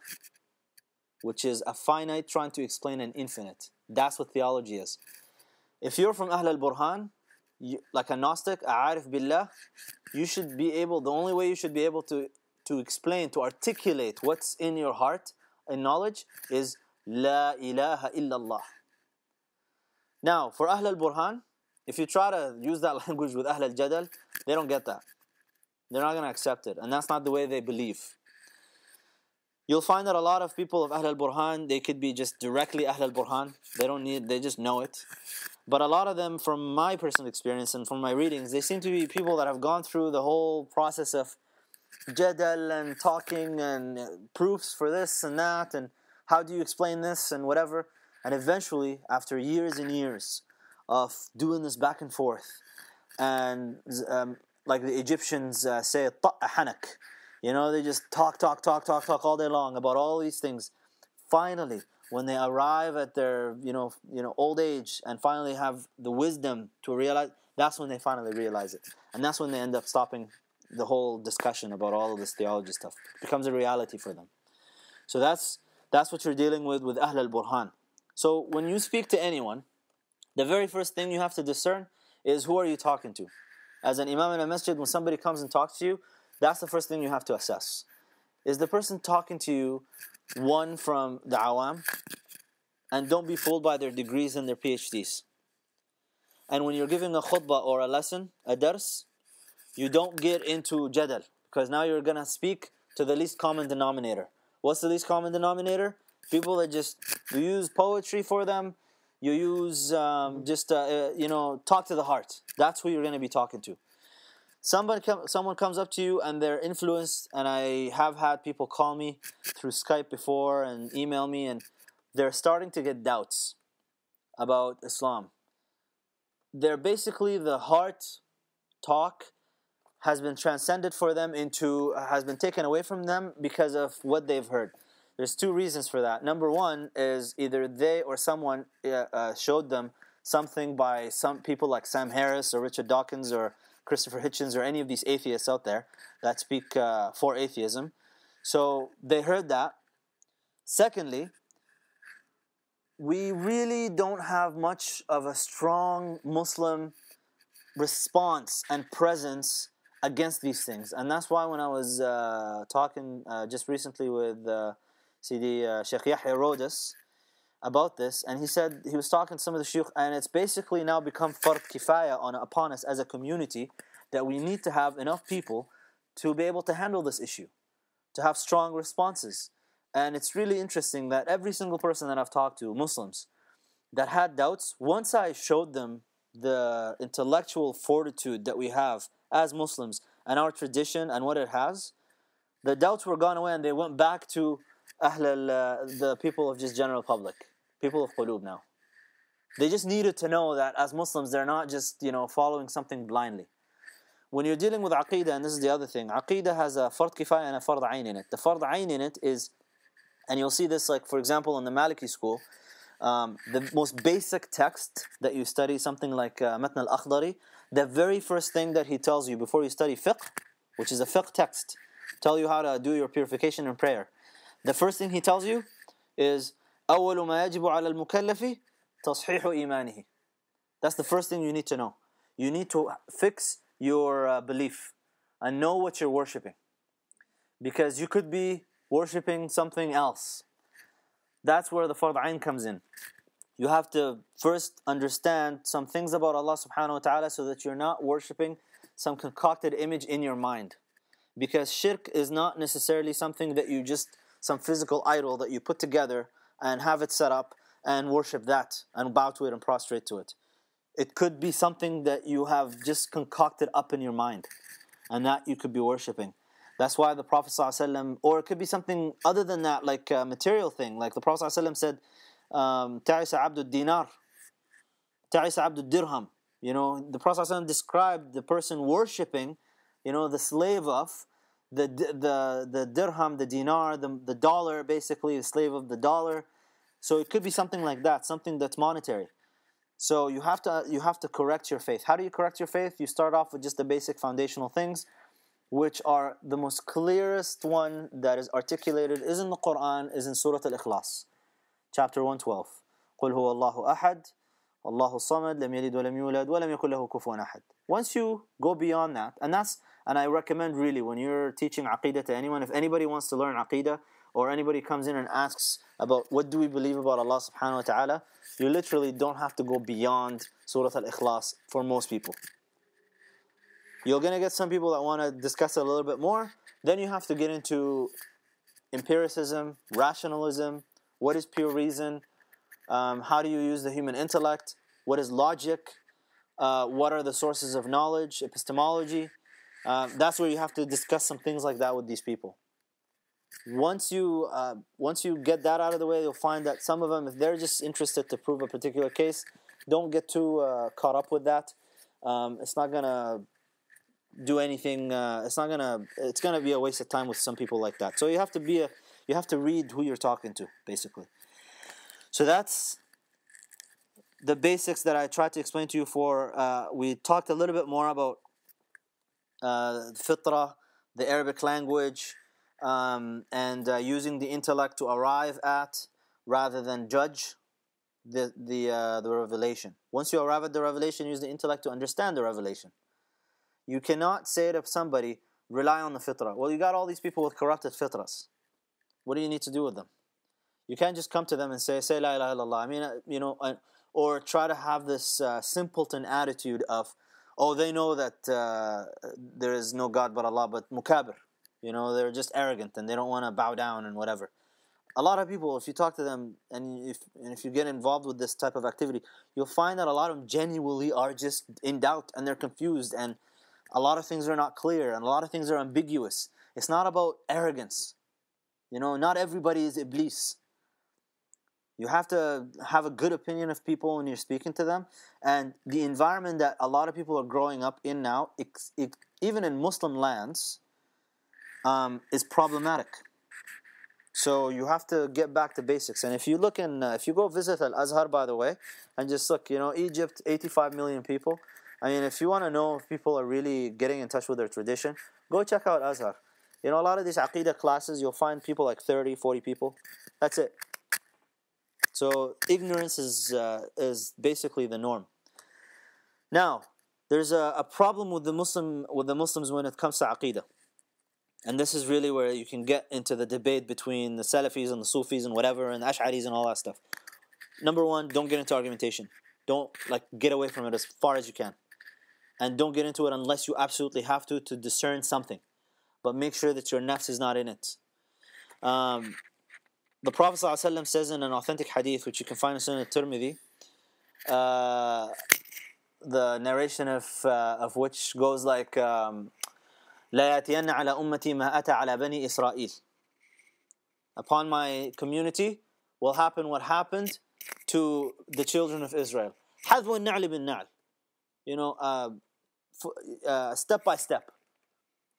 which is a finite trying to explain an infinite. That's what theology is. If you're from Ahl al-Burhan, like a Gnostic, a Arif Billah, you should be able, the only way you should be able to explain, to articulate what's in your heart and knowledge is La ilaha illallah. Now, for Ahl al-Burhan, if you try to use that language with Ahl al-Jadal, they don't get that. They're not going to accept it, and that's not the way they believe. You'll find that a lot of people of Ahl al-Burhan, they could be just directly Ahl al-Burhan. They just know it. But a lot of them, from my personal experience and from my readings, they seem to be people that have gone through the whole process of jadal and talking and proofs for this and that, and how do you explain this and whatever. And eventually, after years and years of doing this back and forth, and like the Egyptians say, hanak, they just talk all day long about all these things. Finally, when they arrive at their old age and finally have the wisdom to realize, that's when they finally realize it, and that's when they end up stopping the whole discussion about all of this theology stuff. It becomes a reality for them. So that's what you're dealing with Ahl al-Burhan. So when you speak to anyone, the very first thing you have to discern is, who are you talking to? As an imam in a masjid, when somebody comes and talks to you, that's the first thing you have to assess. Is the person talking to you one from the awam? And don't be fooled by their degrees and their PhDs. And when you're giving a khutbah or a lesson, a dars, you don't get into jadal, because now you're going to speak to the least common denominator. What's the least common denominator? People that you use poetry for them, you use talk to the heart. That's who you're going to be talking to. Someone comes up to you and they're influenced, and I have had people call me through Skype before and email me, and they're starting to get doubts about Islam. They're basically, the heart talk has been transcended for them has been taken away from them because of what they've heard. There's two reasons for that. Number one is either they or someone showed them something by some people like Sam Harris or Richard Dawkins or Christopher Hitchens or any of these atheists out there that speak for atheism. So they heard that. Secondly, we really don't have much of a strong Muslim response and presence against these things. And that's why when I was talking just recently with Sidi Sheikh Yahya Rodis about this, and he said, he was talking to some of the shuyukh, and it's basically now become fard kifaya upon us as a community that we need to have enough people to be able to handle this issue, to have strong responses. And it's really interesting that every single person that I've talked to, Muslims, that had doubts, once I showed them the intellectual fortitude that we have as Muslims and our tradition and what it has, the doubts were gone away and they went back to the people of just general public, people of qulub now. They just needed to know that as Muslims, they're not just, following something blindly. When you're dealing with aqeedah, and this is the other thing, aqeedah has a fard kifaya and a fard ayn in it. The fard ayn in it is, and you'll see this, like for example in the Maliki school, the most basic text that you study, something like Matn al-Akhdari, the very first thing that he tells you before you study fiqh, which is a fiqh text, tell you how to do your purification and prayer. The first thing he tells you is أول ما يجب على المكلف تصحيح إيمانه. That's the first thing you need to know. You need to fix your belief and know what you're worshipping, because you could be worshipping something else. That's where the fard ayn comes in. You have to first understand some things about Allah subhanahu wa ta'ala so that you're not worshipping some concocted image in your mind. Because shirk is not necessarily something that you just, some physical idol that you put together and have it set up and worship that and bow to it and prostrate to it. It could be something that you have just concocted up in your mind and that you could be worshipping. That's why the Prophet ﷺ, or it could be something other than that, like a material thing. Like the Prophet ﷺ said, "Ta'isa abdul dinar, ta'isa abdul dirham." The Prophet ﷺ described the person worshipping, the slave of the dirham, the dinar, the dollar, basically the slave of the dollar. So it could be something like that, something that's monetary. So you have to correct your faith. How do you correct your faith? You start off with just the basic foundational things, which are the most clearest one that is articulated is in the Quran, is in Surah Al-Ikhlas, chapter 112. قُلْ هُوَ اللَّهُ أَحَدٌ وَاللَّهُ الصَّمَدُ لَمْ يَلِدْ وَلَمْ يُولَدْ وَلَمْ يَكُنْ لَهُ كُفُوًا أَحَدٌ. Once you go beyond that, and I recommend really when you're teaching aqeedah to anyone, if anybody wants to learn aqeedah, or anybody comes in and asks about what do we believe about Allah subhanahu wa ta'ala, you literally don't have to go beyond Surah Al-Ikhlas for most people. You're going to get some people that want to discuss it a little bit more. Then you have to get into empiricism, rationalism, what is pure reason, how do you use the human intellect, what is logic, what are the sources of knowledge, epistemology. That's where you have to discuss some things like that with these people. Once you get that out of the way, you'll find that some of them, if they're just interested to prove a particular case, don't get too caught up with that. It's not going to do anything. It's gonna be a waste of time with some people like that. So you have to read who you're talking to, basically. So that's the basics that I tried to explain to you. We talked a little bit more about fitrah, the Arabic language, and using the intellect to arrive at rather than judge the revelation. Once you arrive at the revelation, use the intellect to understand the revelation. You cannot say to somebody, rely on the fitrah. Well, you got all these people with corrupted fitrahs. What do you need to do with them? You can't just come to them and say la ilaha illallah. Or try to have this simpleton attitude of, they know that there is no God but Allah, but mukabir. They're just arrogant and they don't want to bow down and whatever. A lot of people, if you talk to them and if you get involved with this type of activity, you'll find that a lot of them genuinely are just in doubt and they're confused, and a lot of things are not clear and a lot of things are ambiguous. It's not about arrogance. Not everybody is Iblis. You have to have a good opinion of people when you're speaking to them. And the environment that a lot of people are growing up in now, even in Muslim lands, is problematic. So you have to get back to basics. And if you look if you go visit Al-Azhar, by the way, and just look, Egypt, 85 million people. I mean, if you want to know if people are really getting in touch with their tradition, go check out Azhar. You know, a lot of these Aqidah classes, you'll find people like 30, 40 people. That's it. So ignorance is basically the norm. Now, there's a problem with the Muslims when it comes to Aqidah. And this is really where you can get into the debate between the Salafis and the Sufis and whatever, and the Ash'aris and all that stuff. Number one, don't get into argumentation. Don't, get away from it as far as you can. And don't get into it unless you absolutely have to discern something. But make sure that your nafs is not in it. The Prophet ﷺ says in an authentic hadith, which you can find in Sunan al-Tirmidhi, the narration of which goes like, لا يأتين على أمتي ما أتى على بني إسرائيل. Upon my community will happen what happened to the children of Israel. حذو النعل بالنعل. You know, step by step.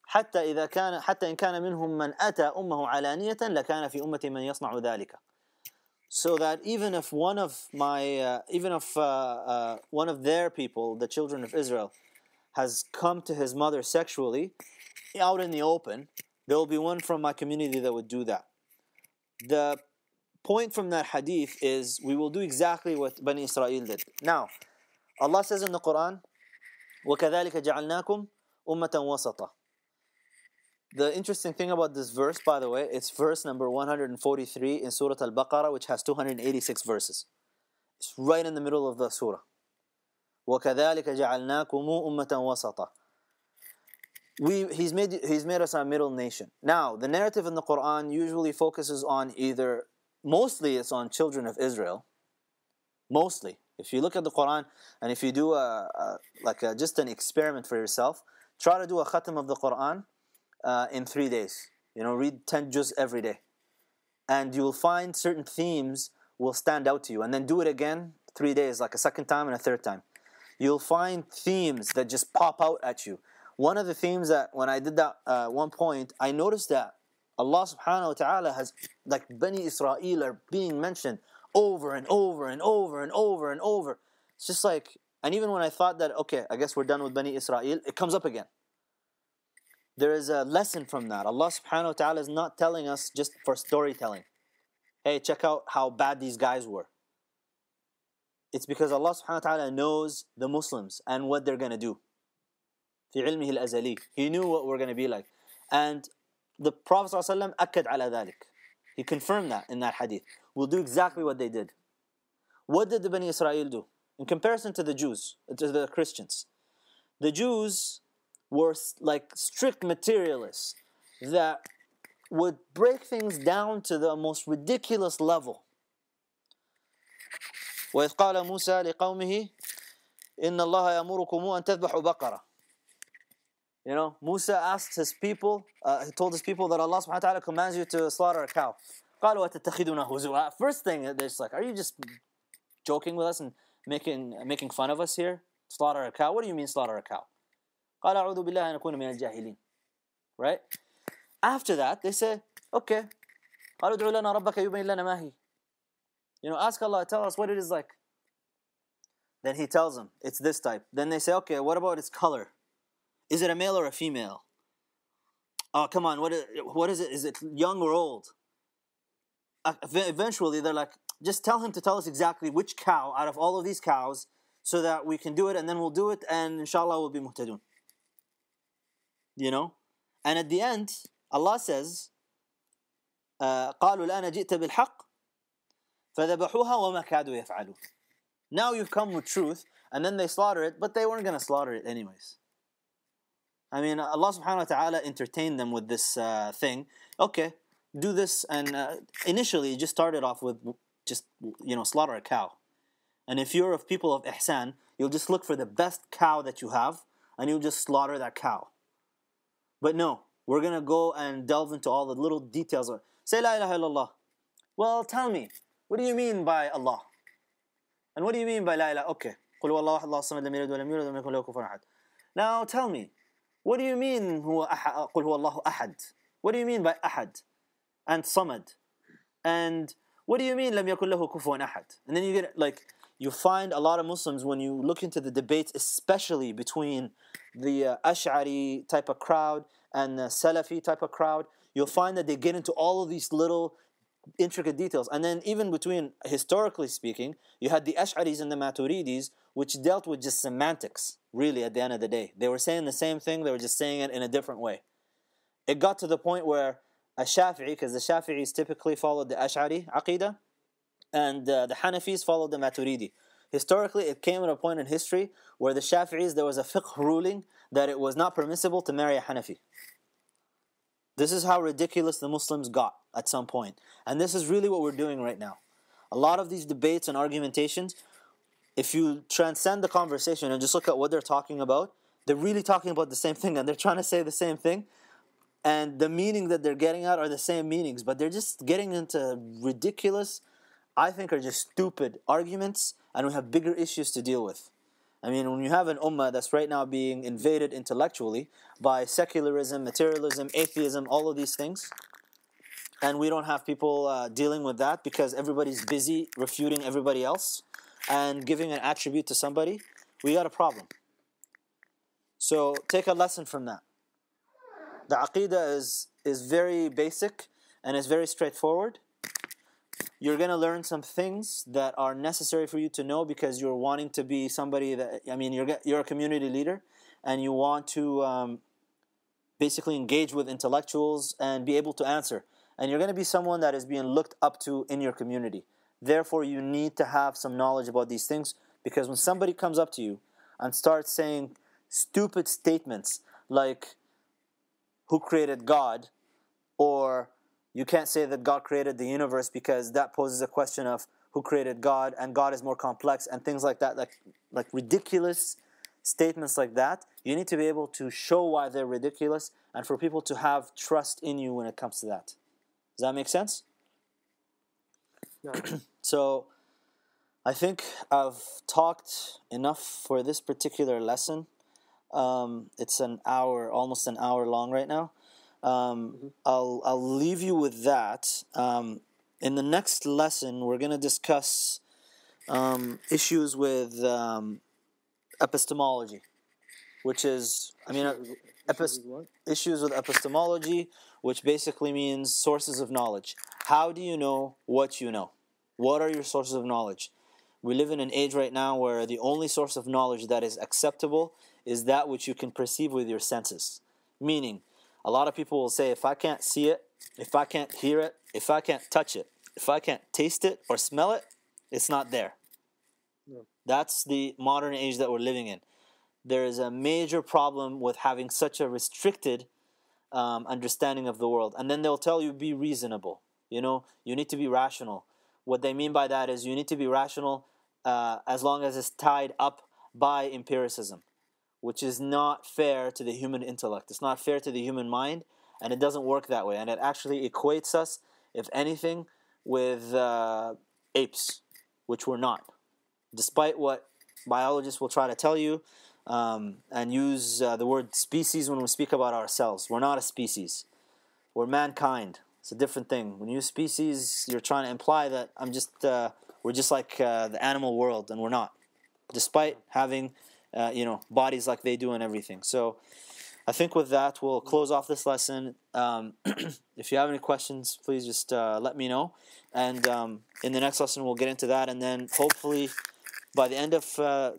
حتى إن كان منهم من أتى أمه علانية لكان في أمتي من يصنع ذلك. So that even if one of their people, the children of Israel, has come to his mother sexually, out in the open, there will be one from my community that would do that. The point from that hadith is we will do exactly what Bani Israel did. Now, Allah says in the Quran, وَكَذَلِكَ جَعَلْنَاكُمْ أُمَّةً وَسَطًا. The interesting thing about this verse, by the way, it's verse number 143 in Surah Al-Baqarah, which has 286 verses. It's right in the middle of the surah. وَكَذَلِكَ جَعَلْنَاكُمُ أُمَّةً وَسَطًا. He's made us a middle nation. Now, the narrative in the Quran usually focuses on mostly it's on children of Israel. Mostly. If you look at the Quran, and if you do just an experiment for yourself, try to do a khatam of the Quran in 3 days. You know, read 10 juz every day. And you will find certain themes will stand out to you. And then do it again 3 days, like a second time and a third time. You'll find themes that just pop out at you. One of the themes that, when I did that one point, I noticed that Allah subhanahu wa ta'ala has, Bani Israel are being mentioned over and over and over and over and over. It's just and even when I thought that, okay, I guess we're done with Bani Israel, it comes up again. There is a lesson from that. Allah subhanahu wa ta'ala is not telling us just for storytelling. Hey, check out how bad these guys were. It's because Allah subhanahu wa ta'ala knows the Muslims and what they're going to do. في علمه الأزلي. He knew what we're going to be like. And the Prophet ﷺ أكد على ذلك. He confirmed that in that hadith. We'll do exactly what they did. What did the Bani Israel do? In comparison to the Jews, to the Christians. The Jews were strict materialists that would break things down to the most ridiculous level. وإذ قال موسى لقومه إن الله يأمركم أن تذبحوا بقرة. You know, Musa asked his people, he told his people that Allah subhanahu wa ta'ala commands you to slaughter a cow. قالوا وتتخذون هزوا. First thing, they're just are you just joking with us and making fun of us here? Slaughter a cow? What do you mean slaughter a cow? قال أعوذ بالله أن أكون من الجاهلين. Right? After that, they say, okay, قالوا ادعوا لنا ربك يبين لنا ما هي. You know, ask Allah, tell us what it is like. Then he tells them, it's this type. Then they say, okay, what about its color? Is it a male or a female? Oh, come on, what is it? Is it young or old? Eventually, they're like, just tell him to tell us exactly which cow out of all of these cows so that we can do it, and then we'll do it, and inshallah we'll be muhtadun. You know? And at the end, Allah says, قالوا الآن جئت بالحق فذبحوها وما كادوا يفعلون. Now you've come with truth, and then they slaughter it, but they weren't going to slaughter it anyways. I mean, Allah subhanahu wa ta'ala entertained them with this thing. Okay, do this, and initially you just started off with just, slaughter a cow. And if you're of people of ihsan, you'll just look for the best cow that you have, and you'll just slaughter that cow. But no, we're going to go and delve into all the little details. Say la ilaha illallah. Well, tell me, what do you mean by Allah? And what do you mean by la ilaha? Okay. قُلْ هُوَ اللَّهُ أَحَدٌ اللَّهُ الصَّمَدُ لَمْ يَلِدْ وَلَمْ يُولَدْ وَلَمْ يَكُنْ لَهُ كُفُوًا أَحَدٌ. Now tell me, what do you mean قُلْ هُوَ اللَّهُ أَحَدٌ? What do you mean by أحد and صمد? And what do you mean لَمْ يَكُنْ لَهُ كُفُوًا أَحَدٌ? And then you get you find a lot of Muslims, when you look into the debates, especially between the Ash'ari type of crowd and the Salafi type of crowd, you'll find that they get into all of these little intricate details. And then even between, historically speaking, you had the Ash'aris and the Maturidis, which dealt with just semantics, really, at the end of the day. They were saying the same thing, they were just saying it in a different way. It got to the point where a Shafi'i, because the Shafi'is typically followed the Ash'ari Aqidah, and the Hanafis followed the Maturidi. Historically, it came at a point in history where the Shafi'is, there was a fiqh ruling that it was not permissible to marry a Hanafi. This is how ridiculous the Muslims got at some point. And this is really what we're doing right now. A lot of these debates and argumentations, if you transcend the conversation and just look at what they're talking about, they're really talking about the same thing and they're trying to say the same thing. And the meaning that they're getting at are the same meanings, but they're just getting into ridiculous, I think are just stupid arguments, and we have bigger issues to deal with. I mean, when you have an ummah that's right now being invaded intellectually by secularism, materialism, atheism, all of these things, and we don't have people dealing with that because everybody's busy refuting everybody else and giving an attribute to somebody, we got a problem. So take a lesson from that. The Aqidah is very basic and is very straightforward. You're going to learn some things that are necessary for you to know because you're wanting to be somebody that, I mean, you're a community leader and you want to basically engage with intellectuals and be able to answer. And you're going to be someone that is being looked up to in your community. Therefore, you need to have some knowledge about these things, because when somebody comes up to you and starts saying stupid statements like, who created God? Or you can't say that God created the universe because that poses a question of who created God, and God is more complex, and things like that, like ridiculous statements like that. You need to be able to show why they're ridiculous and for people to have trust in you when it comes to that. Does that make sense? No. So I think I've talked enough for this particular lesson. It's an hour, almost an hour long right now. I'll leave you with that. In the next lesson, we're going to discuss issues with epistemology, which is, issues with epistemology, which basically means sources of knowledge. How do you know what you know? What are your sources of knowledge? We live in an age right now where the only source of knowledge that is acceptable is that which you can perceive with your senses. Meaning, a lot of people will say, if I can't see it, if I can't hear it, if I can't touch it, if I can't taste it or smell it, it's not there. No. That's the modern age that we're living in. There is a major problem with having such a restricted understanding of the world. And then they'll tell you, be reasonable. You know, you need to be rational. What they mean by that is you need to be rational as long as it's tied up by empiricism, which is not fair to the human intellect. It's not fair to the human mind, and it doesn't work that way. And it actually equates us, if anything, with apes, which we're not. Despite what biologists will try to tell you and use the word species when we speak about ourselves. We're not a species. We're mankind. It's a different thing. When you use species, you're trying to imply that we're just like the animal world, and we're not. Despite having bodies like they do and everything. So I think with that, we'll close off this lesson. If you have any questions, please just let me know. And in the next lesson, we'll get into that. And then hopefully by the end of,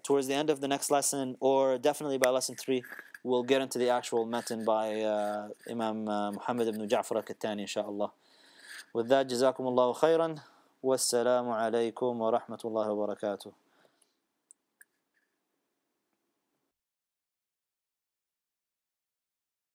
towards the end of the next lesson, or definitely by lesson 3, we'll get into the actual matan by Imam Muhammad ibn Ja'far Katan, inshaAllah. With that, jazakum Allahu khairan. Wassalamu alaikum wa rahmatullahi wa barakatuh.